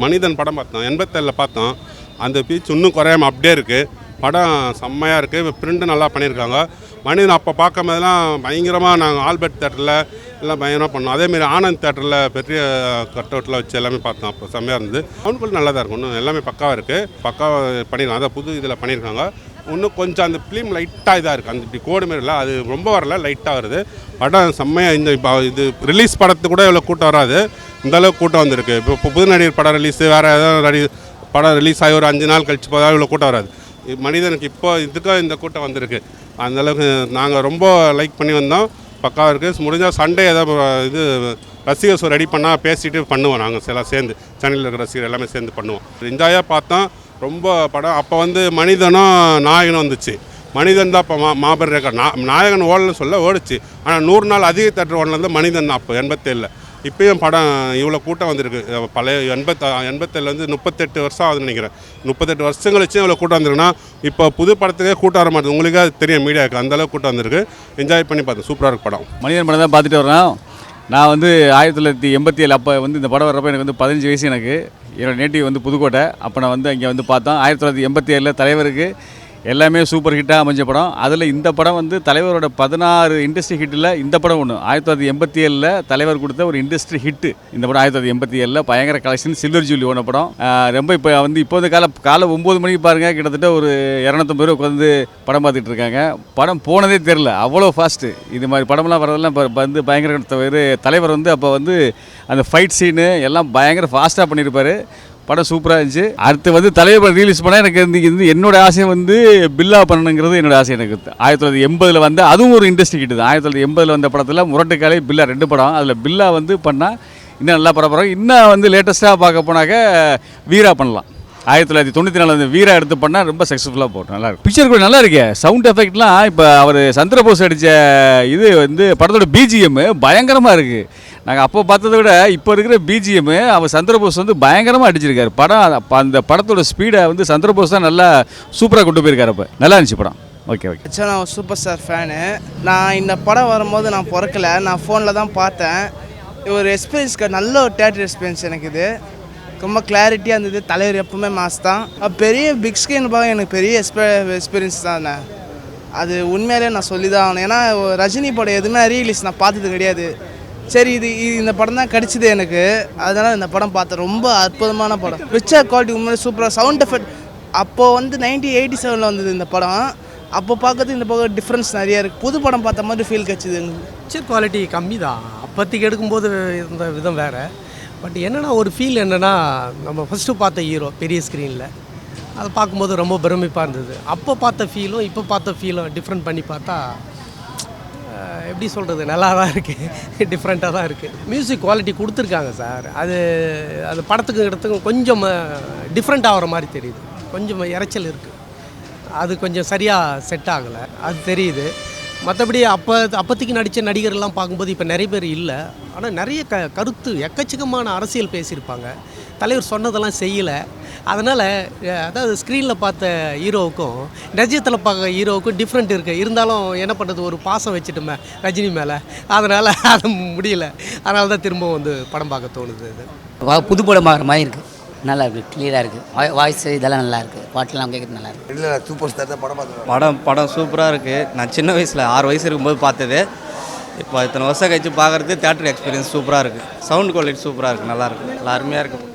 மனிதன் படம் பார்த்தோம் 87ல் பார்த்தோம். அந்த பீச் இன்னும் குறையாமல் அப்படியே இருக்குது. படம் செம்மையாக இருக்குது. பிரிண்ட்டு நல்லா பண்ணியிருக்காங்க. மனிதன் அப்போ பார்க்கும்போதெல்லாம் பயங்கரமாக நாங்கள் ஆல்பர்ட் தேட்டரில் எல்லாம் பயங்கரமாக பண்ணோம். அதேமாரி ஆனந்த் தேட்டரில் பெரிய கட் அவுட்டில் வச்சு எல்லாமே பார்த்தோம். அப்போ செம்மையாக இருந்தது. சவுண்ட் நல்லா தான் இருக்கும். இன்னும் எல்லாமே பக்காவாக இருக்குது. பக்காவாக பண்ணியிருக்காங்க. அதான் புது இதில் பண்ணியிருக்காங்க. இன்னும் கொஞ்சம் அந்த ஃபிலிம் லைட்டாக இதாக இருக்குது. அந்த இப்படி கோடு மாரி இல்லை, அது ரொம்ப வரல, லைட்டாக வருது. படம் செம்மையாக இந்த இப்போ இது ரிலீஸ் படத்துக்கு கூட இவ்வளோ கூட்டம் வராது, இந்தளவுக்கு கூட்டம் வந்திருக்கு. இப்போ புது நடிகர் படம் ரிலீஸு வேறு ஏதாவது படம் ரிலீஸ் ஆகி ஒரு 5 நாள் கழிச்சு போதா இவ்வளோ கூட்டம் வராது. மனிதனுக்கு இப்போ இதுக்காக இந்த கூட்டம் வந்திருக்கு. அந்தளவுக்கு நாங்கள் ரொம்ப லைக் பண்ணி வந்தோம். பக்காவாக இருக்குது. முடிஞ்சால் சண்டே ஏதாவது இது ரசிகர் ஷோ ரெடி பண்ணால் பேசிட்டு பண்ணுவோம். நாங்கள் எல்லாம் சேர்ந்து சென்னையில் இருக்கிற ரசிகர் எல்லாமே சேர்ந்து பண்ணுவோம். என்ஜாயாக பார்த்தோம். ரொம்ப படம் அப்போ மனிதனும் நாயகனும் வந்துச்சு. மனிதன் தான் இப்போ மாபெரும் ரெக்கார்ட். நாயகன் ஓடலன்னு சொல்ல ஓடிச்சு. ஆனால் 100 நாள் அதிக தேட்டர் ஓடல மனிதன் தான் அப்போ 87ல். இப்போயும் படம் இவ்வளோ கூட்டம் வந்திருக்கு. பழைய 87 38 வருஷம் ஆகுதுன்னு நினைக்கிறேன். 38 வருஷம் கழிச்சு இவ்வளோ கூட்டம் வந்திருக்குன்னா இப்போ புது படத்துக்கே கூட்டம் வர மாட்டேது. உங்களுக்கே அது தெரியும், மீடியாவுக்கு அந்தளவுக்கு கூட்டம் வந்திருக்கு. என்ஜாய் பண்ணி பார்த்தேன். சூப்பராக இருக்குது படம். மனிதன் படம் தான் பார்த்துட்டு வரேன். நான் 1987 அப்போ இந்த படம் வர்றப்போ எனக்கு 15 வயசு. எனக்கு என்னோடய நேட்டிவ் புதுக்கோட்டை. அப்போ நான் அங்கே பார்த்தோம். 1987 தலைவருக்கு எல்லாமே சூப்பர் ஹிட்டாக அமைஞ்ச படம். அதில் இந்த படம் தலைவரோட 16 இண்டஸ்ட்ரி ஹிட்டில் இந்த படம் ஒன்று. 1987 தலைவர் கொடுத்த ஒரு இண்டஸ்ட்ரி ஹிட்டு இந்த படம். 1987 பயங்கர கலெக்ஷன், சில்வர் ஜூலி ஓன படம். ரொம்ப இப்போ காலை 9 மணிக்கு பாருங்கள், கிட்டத்தட்ட ஒரு 250 பேர் உட்காந்து படம் பார்த்துட்டு இருக்காங்க. படம் போனதே தெரில, அவ்வளோ ஃபாஸ்ட்டு. இது மாதிரி படம்லாம் வரதெல்லாம் பயங்கர தலைவர் அப்போ அந்த ஃபைட் சீனு எல்லாம் பயங்கர ஃபாஸ்ட்டாக பண்ணியிருப்பார். படம் சூப்பராக இருந்துச்சு. அடுத்து தலைவர் ரிலீஸ் பண்ணால் எனக்கு என்னோட ஆசை பில்லா பண்ணணுங்கிறது என்னோட ஆசை. எனக்கு 1980 அதுவும் ஒரு இண்டஸ்ட்ரி ஹிட் தான். 1980 வந்த படத்தில் முரட்டுக்காலை, பில்லா 2 படம். அதில் பில்லா பண்ணால் இன்னும் நல்லா பரப்புறாங்க. இன்னும் லேட்டஸ்ட்டாக பார்க்க போனாக்க வீரா பண்ணலாம். 1994 வீரா எடுத்து பண்ணால் ரொம்ப சக்ஸஸ்ஃபுல்லாக போட்டோம். நல்லாயிருக்கும். பிக்சர் கூட நல்லா இருக்கு. சவுண்ட் எஃபெக்ட்லாம் இப்போ அவர் சந்திரபோஸ் அடித்த இது படத்தோட பிஜிஎம் பயங்கரமாக இருக்குது. நாங்கள் அப்போ பார்த்ததை விட இப்போ இருக்கிற பிஜிஎம் அவர் சந்திரபோஸ் பயங்கரமாக அடிச்சிருக்காரு. படம் அந்த படத்தோட ஸ்பீடை சந்திரபோஸ் தான் நல்லா சூப்பராக கொண்டு போயிருக்காரு. அப்போ நல்லா இருந்துச்சு படம். ஓகே. நான் சூப்பர் ஸ்டார் ஃபேனு. நான் இந்த படம் வரும்போது நான் பிறக்கலை, நான் ஃபோனில் தான் பார்த்தேன். ஒரு எக்ஸ்பீரியன்ஸ்க்கு நல்ல ஒரு தேட்டர் எக்ஸ்பீரியன்ஸ் எனக்கு. இது ரொம்ப கிளாரிட்டியாக இருந்தது. தலைவர் எப்பவுமே மாஸ் தான். பெரிய பிக் ஸ்க்ரீன் பார்க்க எனக்கு பெரிய எக்ஸ்பீரியன்ஸ் தானே. அது உண்மையிலே நான் சொல்லி தான் ஆகணும். ஏன்னா ரஜினி படம் எதுவுமே ரீலீஸ் நான் பார்த்தது கிடையாது. சரி, இந்த படம் தான் கிடச்சிது எனக்கு. அதனால் இந்த படம் பார்த்தேன். ரொம்ப அற்புதமான படம். பிக்சர் குவாலிட்டி உண்மையிலே சூப்பராக. சவுண்ட் எஃபெக்ட் அப்போது 1987 வந்தது இந்த படம். அப்போ பார்க்கறது இந்த பக்கம் டிஃப்ரென்ஸ் நிறையா இருக்குது. புது படம் பார்த்த மாதிரி ஃபீல் கிடச்சிது எங்களுக்கு. பிக்சர் குவாலிட்டி கம்மி தான். அப்போதைக்கு எடுக்கும்போது இருந்த விதம் வேறு. பட் என்னென்னா ஒரு ஃபீல் என்னென்னா, நம்ம ஃபஸ்ட்டு பார்த்த ஹீரோ பெரிய ஸ்க்ரீனில் அதை பார்க்கும்போது ரொம்ப பிரமிப்பாக இருந்தது. அப்போ பார்த்த ஃபீலும் இப்போ பார்த்த ஃபீலும் டிஃப்ரெண்ட் பண்ணி பார்த்தா எப்படி சொல்கிறது, நல்லா தான் இருக்குது. டிஃப்ரெண்ட்டாக தான் இருக்குது. மியூசிக் குவாலிட்டி கொடுத்துருக்காங்க சார். அது படத்துக்கு இடத்துக்கும் கொஞ்சம் டிஃப்ரெண்ட் ஆகிற மாதிரி தெரியுது. கொஞ்சம் இறைச்சல் இருக்குது. அது கொஞ்சம் சரியாக செட் ஆகலை, அது தெரியுது. மற்றபடி அப்போதைக்கு நடித்த நடிகர்லாம் பார்க்கும்போது இப்போ நிறைய பேர் இல்லை. ஆனால் நிறைய கருத்து எக்கச்சக்கமான அரசியல் பேசியிருப்பாங்க. தலைவர் சொன்னதெல்லாம் செய்யலை. அதனால் அதாவது ஸ்க்ரீனில் பார்த்த ஹீரோவுக்கும் நிஜத்தில் பார்க்க ஹீரோவுக்கும் டிஃப்ரெண்ட் இருக்குது. இருந்தாலும் என்ன பண்ணுறது, ஒரு பாசம் வச்சுட்டோமே ரஜினி மேலே, அதனால் அது முடியல. அதனால தான் திரும்ப படம் பார்க்க தோணுது. இது புது படம் பார்க்குற மாதிரி இருக்குது. நல்லா இருக்குது, கிளியராக இருக்குது. வாய்ஸ் இதெல்லாம் நல்லா இருக்குது. பாட்டெல்லாம் கேட்குறது நல்லா இருக்குது. இல்லை, சூப்பர் ஸ்டார் தான் படம் படம் சூப்பராக இருக்குது. நான் சின்ன வயசில் 6 வயசு இருக்கும்போது பார்த்தது. இப்போ இத்தனை வருஷம் கழிச்சு பார்க்குறது தேட்டர் எக்ஸ்பீரியன்ஸ் சூப்பராக இருக்குது. சவுண்ட் குவாலிட்டி சூப்பராக இருக்குது. நல்லாயிருக்கு, நல்லா அருமையாக இருக்குது.